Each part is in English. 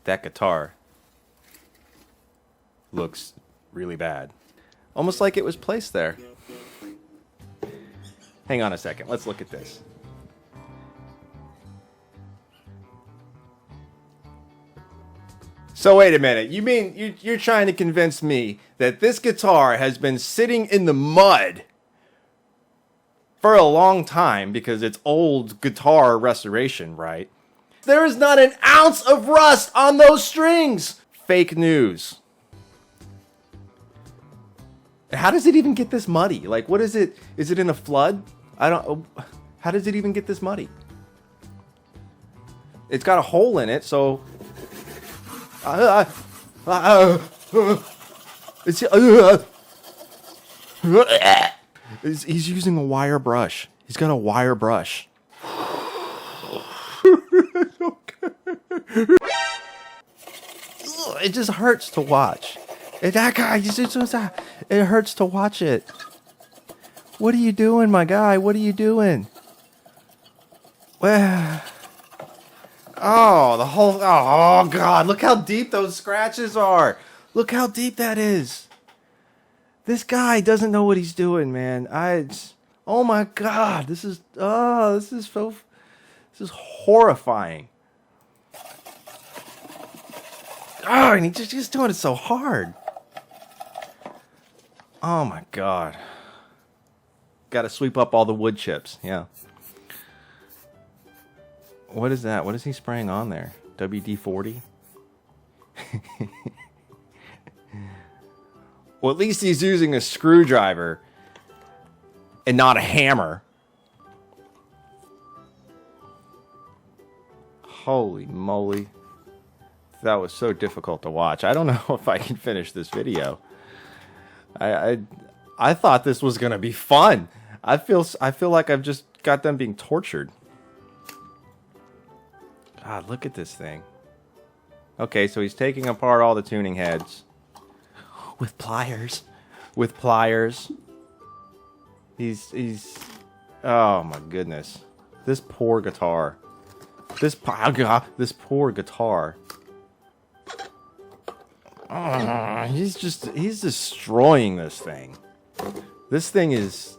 that guitar looks really bad. Almost like it was placed there. Hang on a second. Let's look at this. So wait a minute. You mean you're trying to convince me that this guitar has been sitting in the mud for a long time because it's old guitar restoration, right? There is not an ounce of rust on those strings. Fake news. How does it even get this muddy? Like, what is it? Is it in a flood? I don't. How does it even get this muddy? It's got a hole in it, so. He's using a wire brush. He's got a wire brush. It just hurts to watch. It hurts to watch it. What are you doing, my guy? What are you doing? Well, oh God, look how deep those scratches are. Look how deep that is. This guy doesn't know what he's doing, man. Oh my God, this is horrifying. Oh, and he's just doing it so hard. Oh my God. Got to sweep up all the wood chips. Yeah. What is that? What is he spraying on there? WD-40? Well, at least he's using a screwdriver and not a hammer. Holy moly. That was so difficult to watch. I don't know if I can finish this video. I thought this was gonna be fun. I feel like I've just got them being tortured. God, look at this thing. Okay, so he's taking apart all the tuning heads with pliers. With pliers. He's oh my goodness. This poor guitar. This poor guitar. He's destroying this thing. This thing is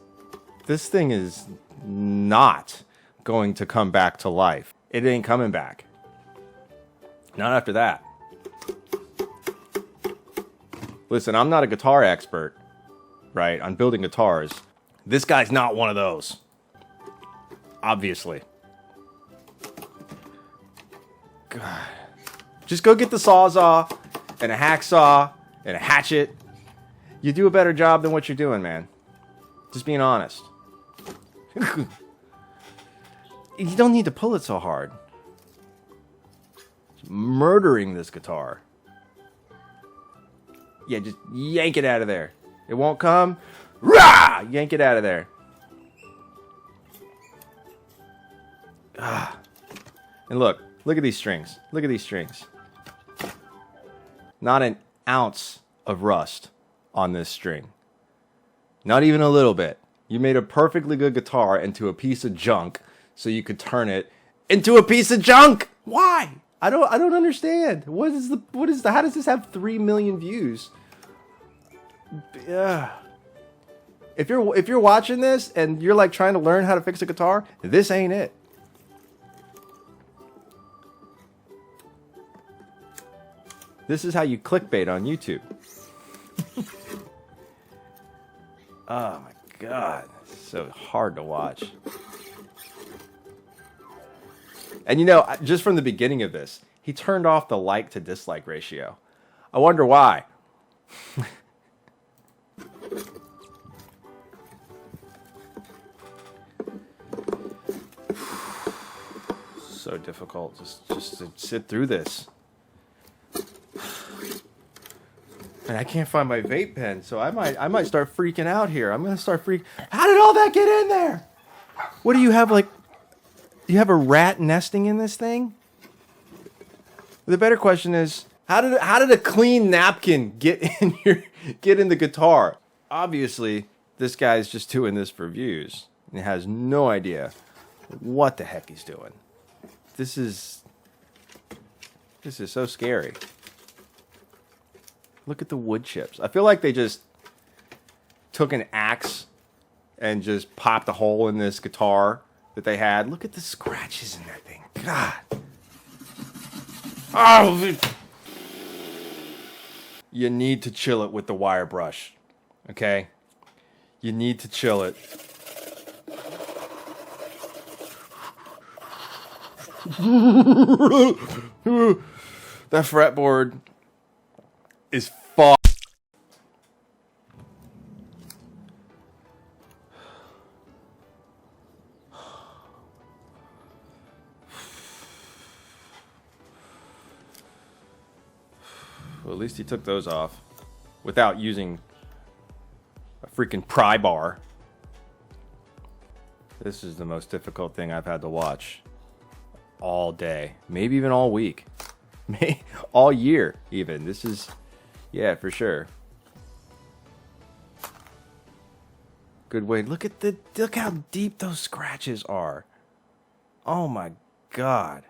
not going to come back to life. It ain't coming back. Not after that. Listen, I'm not a guitar expert, right, on building guitars. This guy's not one of those. Obviously. God. Just go get the Sawzall and a hacksaw and a hatchet. You do a better job than what you're doing, man. Just being honest. You don't need to pull it so hard. It's murdering this guitar. Yeah, just yank it out of there. It won't come. Rah! Yank it out of there. Ah. And look at these strings. Look at these strings. Not an ounce of rust on this string. Not even a little bit. You made a perfectly good guitar into a piece of junk so you could turn it into a piece of junk. Why? I don't understand. What is the how does this have 3 million views? Yeah. If you're watching this and you're like trying to learn how to fix a guitar, this ain't it. This is how you clickbait on YouTube. Oh my God, it's so hard to watch. And you know, just from the beginning of this, he turned off the like to dislike ratio. I wonder why. So difficult just to sit through this. And I can't find my vape pen, so I might start freaking out here. I'm gonna start freaking. How did all that get in there? What do you have, like? Do you have a rat nesting in this thing? The better question is, how did a clean napkin get in the guitar? Obviously, this guy's just doing this for views and has no idea what the heck he's doing. This is This is so scary. Look at the wood chips. I feel like they just took an axe and just popped a hole in this guitar that they had. Look at the scratches in that thing. God. Oh. You need to chill it with the wire brush. Okay? You need to chill it. That fretboard is fucked. Well, at least he took those off without using a freaking pry bar. This is the most difficult thing I've had to watch all day, maybe even all week, all year even. This is, yeah, for sure. Good way. Look how deep those scratches are. Oh my God.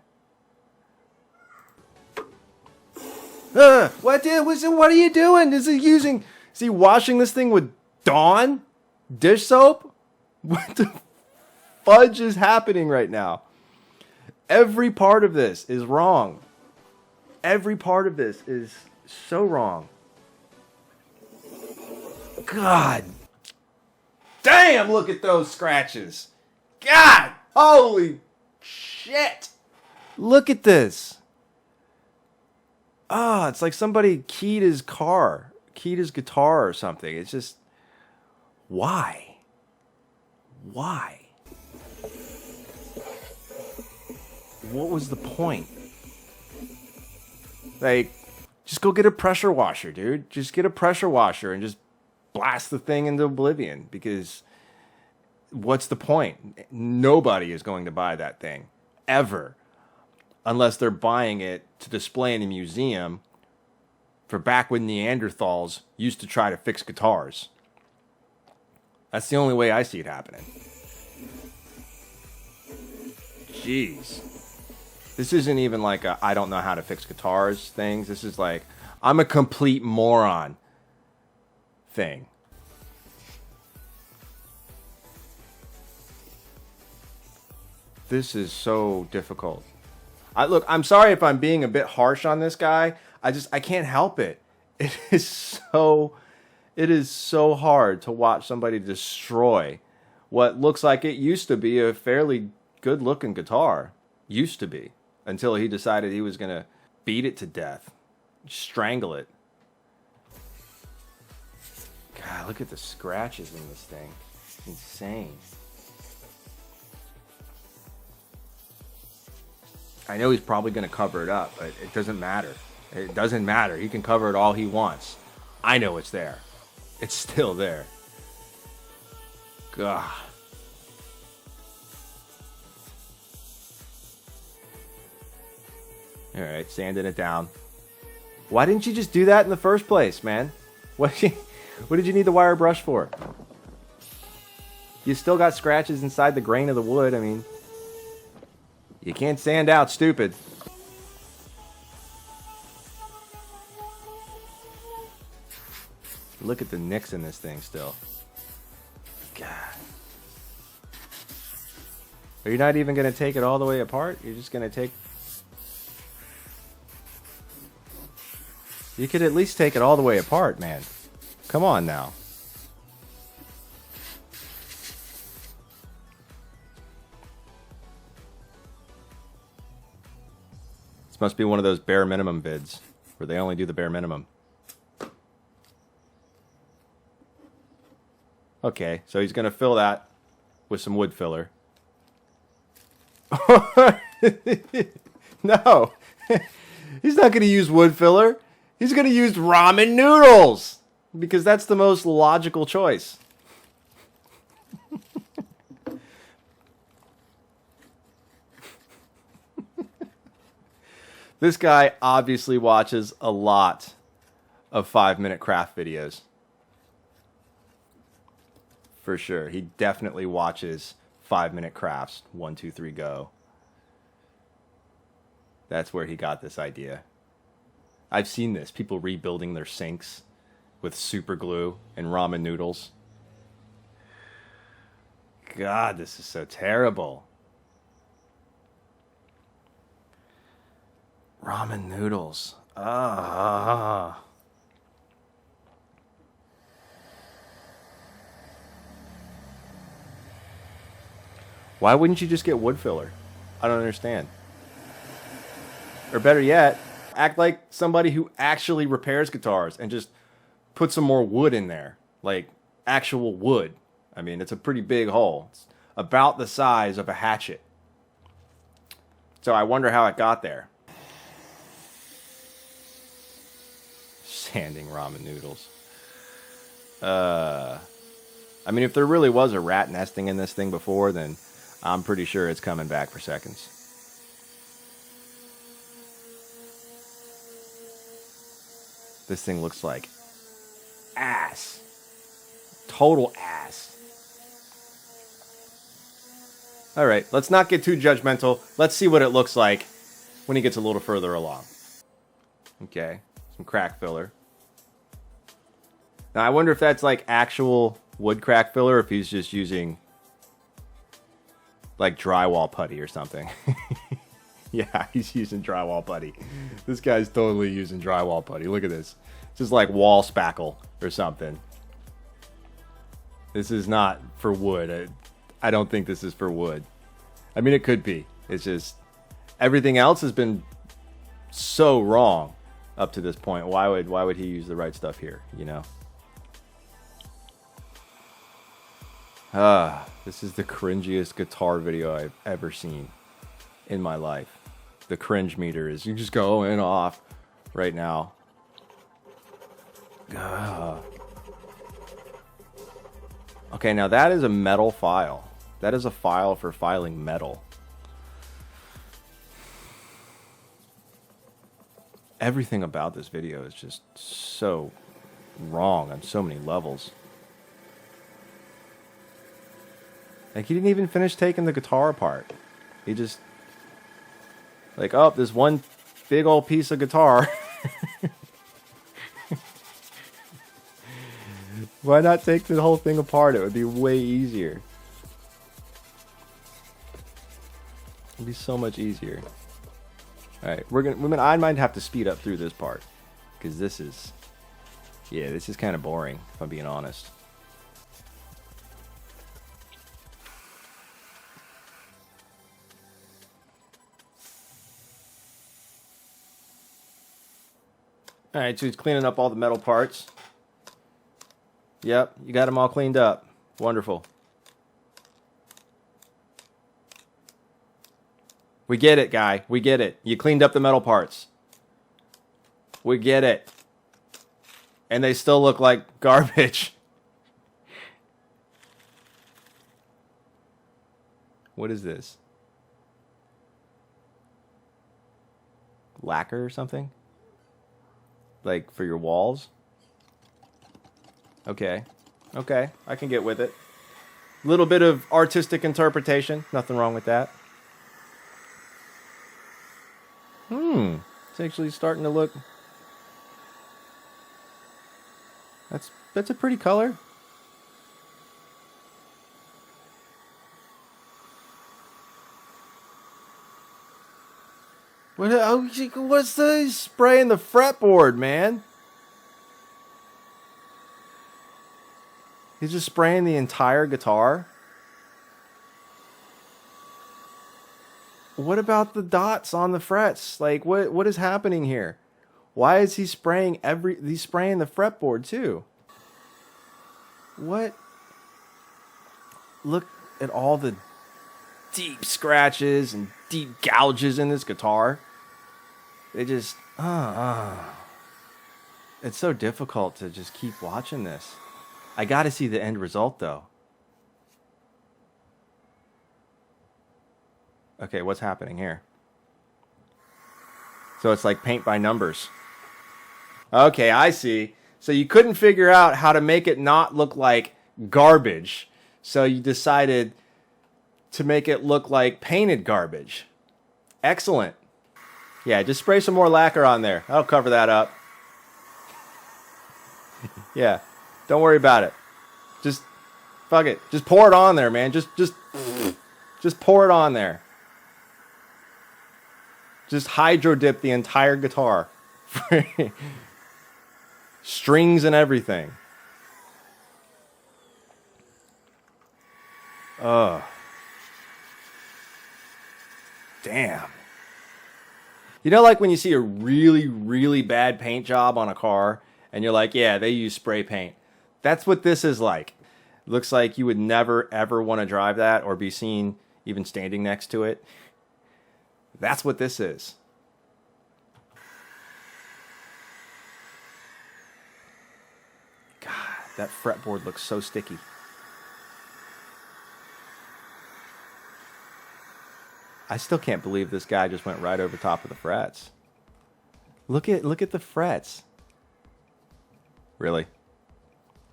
What are you doing? Is he washing this thing with Dawn dish soap? What the fudge is happening right now? Every part of this is wrong. Every part of this is so wrong. God damn, look at those scratches. God, holy shit. Look at this. Ah, it's like somebody keyed his guitar or something. It's just, why? Why? What was the point? Like, just go get a pressure washer, dude. Just get a pressure washer and just blast the thing into oblivion, because what's the point? Nobody is going to buy that thing, ever. Unless they're buying it to display in a museum for back when Neanderthals used to try to fix guitars. That's the only way I see it happening. Jeez. This isn't even like a I don't know how to fix guitars things. This is like I'm a complete moron thing. This is so difficult. Look, I'm sorry if I'm being a bit harsh on this guy. I can't help it. It is so hard to watch somebody destroy what looks like it used to be a fairly good-looking guitar. Used to be. Until he decided he was going to beat it to death. Strangle it. God, look at the scratches in this thing. It's insane. I know he's probably going to cover it up, but it doesn't matter. It doesn't matter. He can cover it all he wants. I know it's there. It's still there. God. All right, sanding it down. Why didn't you just do that in the first place, man? What did you need the wire brush for? You still got scratches inside the grain of the wood. I mean, you can't sand out stupid. Look at the nicks in this thing still. God. Are you not even going to take it all the way apart? You're just going to take... You could at least take it all the way apart, man. Come on now. This must be one of those bare minimum vids where they only do the bare minimum. Okay, so he's going to fill that with some wood filler. No. He's not going to use wood filler. He's going to use ramen noodles because that's the most logical choice. This guy obviously watches a lot of 5-minute craft videos. For sure. He definitely watches 5-minute crafts. 1, 2, 3, go. That's where he got this idea. I've seen this. People rebuilding their sinks with super glue and ramen noodles. God, this is so terrible. Ramen noodles. Ah. Why wouldn't you just get wood filler? I don't understand. Or better yet, act like somebody who actually repairs guitars and just put some more wood in there. Like actual wood. I mean, it's a pretty big hole. It's about the size of a hatchet. So I wonder how it got there. Sanding ramen noodles. I mean, if there really was a rat nesting in this thing before, then I'm pretty sure it's coming back for seconds. This thing looks like ass. Total ass. All right, let's not get too judgmental. Let's see what it looks like when he gets a little further along. Okay, some crack filler. Now, I wonder if that's like actual wood crack filler, or if he's just using like drywall putty or something. Yeah, he's using drywall putty. This guy's totally using drywall putty. Look at this. This is like wall spackle or something. This is not for wood. I don't think this is for wood. I mean, it could be. It's just everything else has been so wrong up to this point. Why would he use the right stuff here, you know? This is the cringiest guitar video I've ever seen in my life. The cringe meter is just going off right now. Okay, now that is a metal file. That is a file for filing metal. Everything about this video is just so wrong on so many levels. Like, he didn't even finish taking the guitar apart. He just... like, oh, there's one big old piece of guitar. Why not take the whole thing apart? It would be way easier. It'd be so much easier. Alright, I might have to speed up through this part. Because this is... yeah, this is kind of boring, if I'm being honest. Alright, so he's cleaning up all the metal parts. Yep, you got them all cleaned up. Wonderful. We get it, guy. We get it. You cleaned up the metal parts. We get it. And they still look like garbage. What is this? Lacquer or something? Like for your walls? Okay. Okay, I can get with it. Little bit of artistic interpretation. Nothing wrong with that. It's actually starting to look... That's a pretty color. What's the spray in the fretboard, man? He's just spraying the entire guitar? What about the dots on the frets? Like, what is happening here? Why is he spraying he's spraying the fretboard too? What? Look at all the deep scratches and deep gouges in this guitar. They just, it's so difficult to just keep watching this. I gotta see the end result though. Okay, what's happening here? So it's like paint by numbers. Okay, I see. So you couldn't figure out how to make it not look like garbage. So you decided to make it look like painted garbage. Excellent. Yeah, just spray some more lacquer on there. That'll cover that up. Yeah, don't worry about it. Just fuck it. Just pour it on there, man. Just pour it on there. Just hydro dip the entire guitar. Strings and everything. Oh. Damn. You know, like when you see a really, really bad paint job on a car and you're like, yeah, they use spray paint. That's what this is like. It looks like you would never, ever want to drive that or be seen even standing next to it. That's what this is. God, that fretboard looks so sticky. I still can't believe this guy just went right over top of the frets. Look at the frets. Really?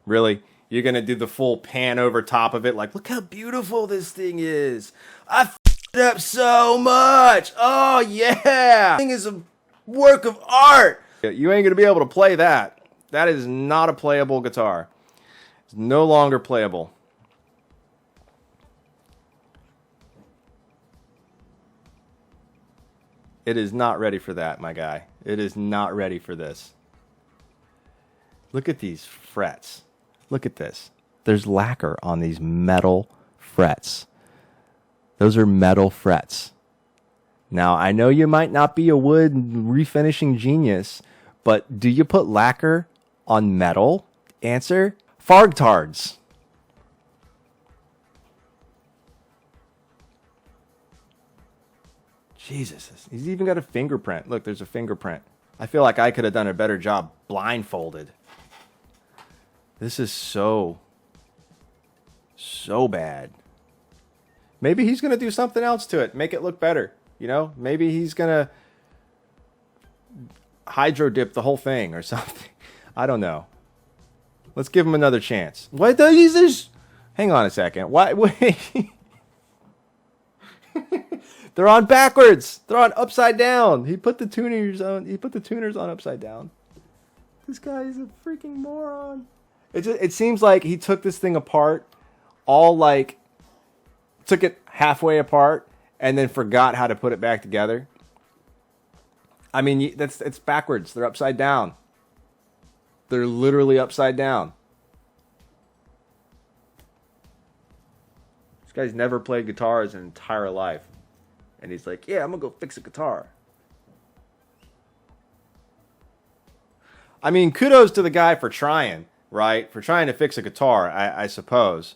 Really? You're going to do the full pan over top of it? Like, look how beautiful this thing is. I f***ed it up so much. Oh, yeah. This thing is a work of art. You ain't going to be able to play that. That is not a playable guitar. It's no longer playable. It is not ready for that, my guy. It is not ready for this. Look at these frets. Look at this. There's lacquer on these metal frets. Those are metal frets. Now, I know you might not be a wood refinishing genius, but do you put lacquer on metal? Answer, fargtards. Jesus, he's even got a fingerprint. Look, there's a fingerprint. I feel like I could have done a better job blindfolded. This is so bad. Maybe he's going to do something else to it. Make it look better. You know, maybe he's going to hydro dip the whole thing or something. I don't know. Let's give him another chance. What is this? Hang on a second. Why? Wait. They're on backwards. They're on upside down. He put the tuners on upside down. This guy is a freaking moron. It seems like he took this thing apart, took it halfway apart, and then forgot how to put it back together. I mean, it's backwards. They're upside down. They're literally upside down. This guy's never played guitar his entire life. And he's like, yeah, I'm going to go fix a guitar. I mean, kudos to the guy for trying, right? For trying to fix a guitar, I suppose.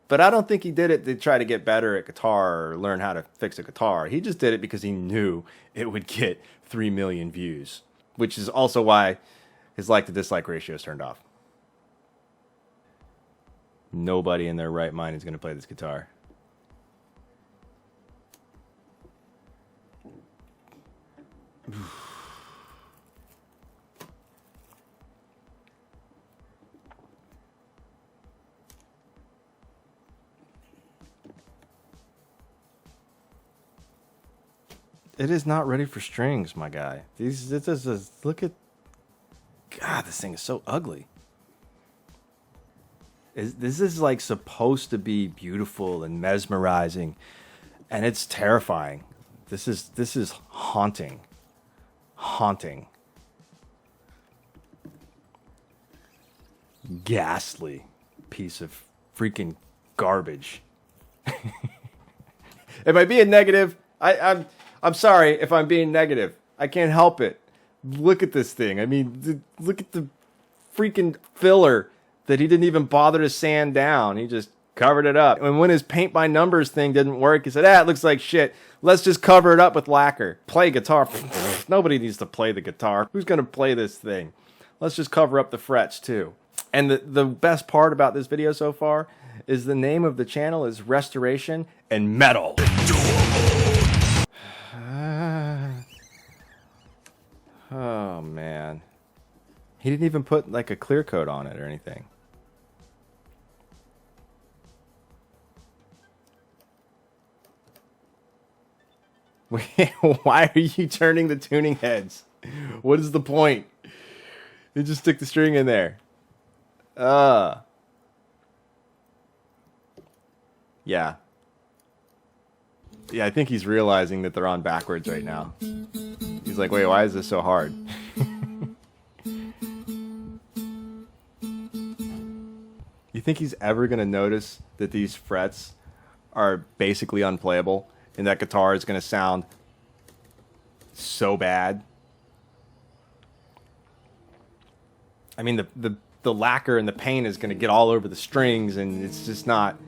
But I don't think he did it to try to get better at guitar or learn how to fix a guitar. He just did it because he knew it would get 3 million views, which is also why his like to dislike ratio is turned off. Nobody in their right mind is going to play this guitar. It is not ready for strings, my guy. Look at... God, this thing is so ugly. This is like supposed to be beautiful and mesmerizing, and it's terrifying. This is haunting. Haunting. Ghastly piece of freaking garbage. Am I being negative? I'm sorry if I'm being negative. I can't help it. Look at this thing. I mean, look at the freaking filler that he didn't even bother to sand down. He just covered it up. And when his paint by numbers thing didn't work, he said, it looks like shit. Let's just cover it up with lacquer. Play guitar. Nobody needs to play the guitar. Who's going to play this thing? Let's just cover up the frets too. And the best part about this video so far is the name of the channel is Restoration and Metal. Oh, man. He didn't even put like a clear coat on it or anything. Why are you turning the tuning heads? What is the point? You just stick the string in there. Yeah. Yeah, I think he's realizing that they're on backwards right now. He's like, wait, why is this so hard? You think he's ever going to notice that these frets are basically unplayable and that guitar is going to sound so bad? I mean, the lacquer and the paint is going to get all over the strings, and it's just not...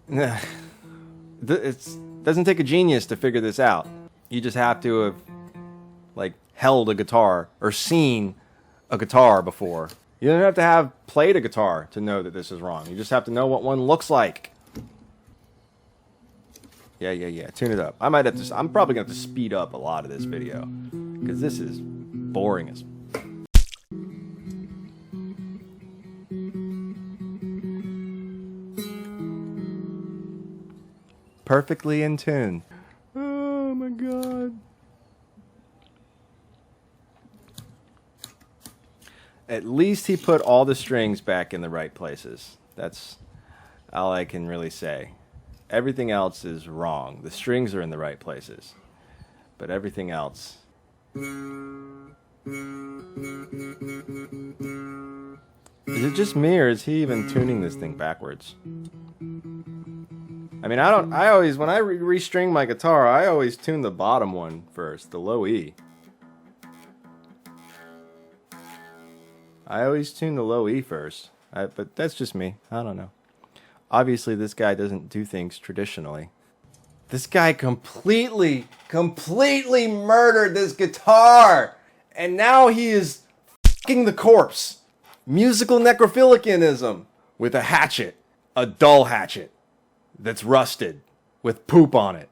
It doesn't take a genius to figure this out. You just have to have, like, held a guitar or seen a guitar before. You don't have to have played a guitar to know that this is wrong. You just have to know what one looks like. Yeah. Tune it up. I'm probably going to have to speed up a lot of this video, because this is boring as... Perfectly in tune. Oh my god. At least he put all the strings back in the right places. That's all I can really say. Everything else is wrong. The strings are in the right places, but everything else... Is it just me, or is he even tuning this thing backwards? I mean, I always, when I restring my guitar, I always tune the bottom one first, the low E. I always tune the low E first, but that's just me. I don't know. Obviously, this guy doesn't do things traditionally. This guy completely murdered this guitar, and now he is f***ing the corpse. Musical necrophilianism with a hatchet, a dull hatchet that's rusted with poop on it.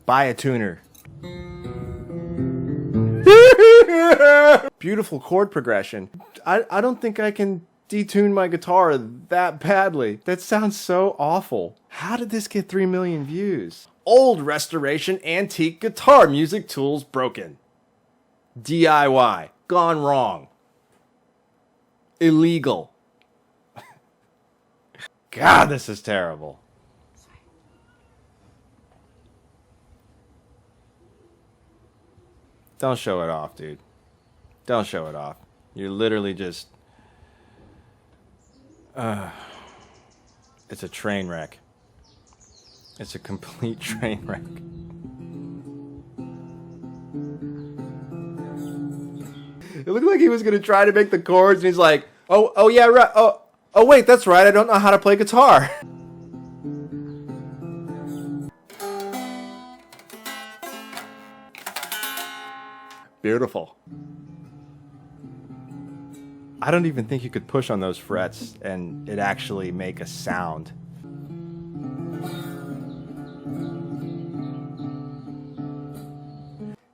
Buy a tuner. Beautiful chord progression. I don't think I can detune my guitar that badly. That sounds so awful. How did this get 3 million views? Old restoration antique guitar music tools broken. DIY. Gone wrong. Illegal. God, this is terrible. Don't show it off, dude. Don't show it off. You're literally just... it's a train wreck. It's a complete train wreck. It looked like he was going to try to make the chords, and he's like, oh yeah, right. Oh, wait, that's right. I don't know how to play guitar. Beautiful. I don't even think you could push on those frets and it actually make a sound.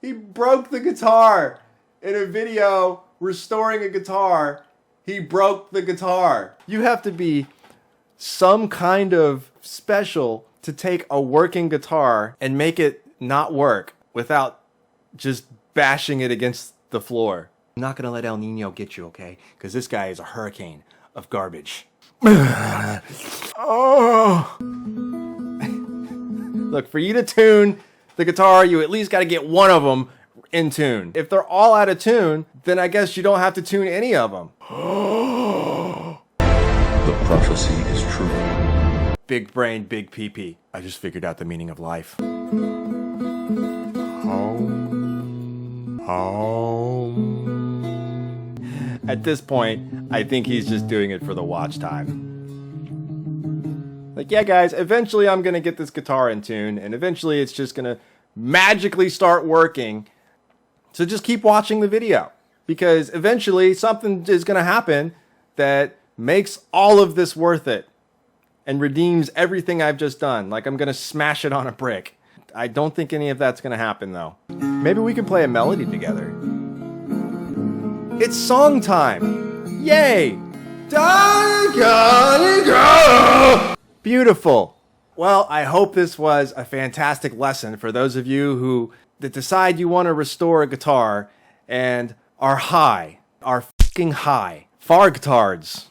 He broke the guitar in a video restoring a guitar. He broke the guitar. You have to be some kind of special to take a working guitar and make it not work without just bashing it against the floor. I'm not gonna let El Nino get you, okay? Because this guy is a hurricane of garbage. Oh. Look, for you to tune the guitar, you at least gotta get one of them in tune. If they're all out of tune, then I guess you don't have to tune any of them. The prophecy is true. Big brain, big pee-pee. I just figured out the meaning of life. At this point, I think he's just doing it for the watch time. Like, yeah, guys, eventually I'm going to get this guitar in tune, and eventually it's just going to magically start working. So just keep watching the video, because eventually something is going to happen that makes all of this worth it and redeems everything I've just done. Like I'm going to smash it on a brick. I don't think any of that's going to happen, though. Maybe we can play a melody together. It's song time! Yay! Beautiful. Well, I hope this was a fantastic lesson for those of you who decide you want to restore a guitar and are high, are fucking high. Fargtards.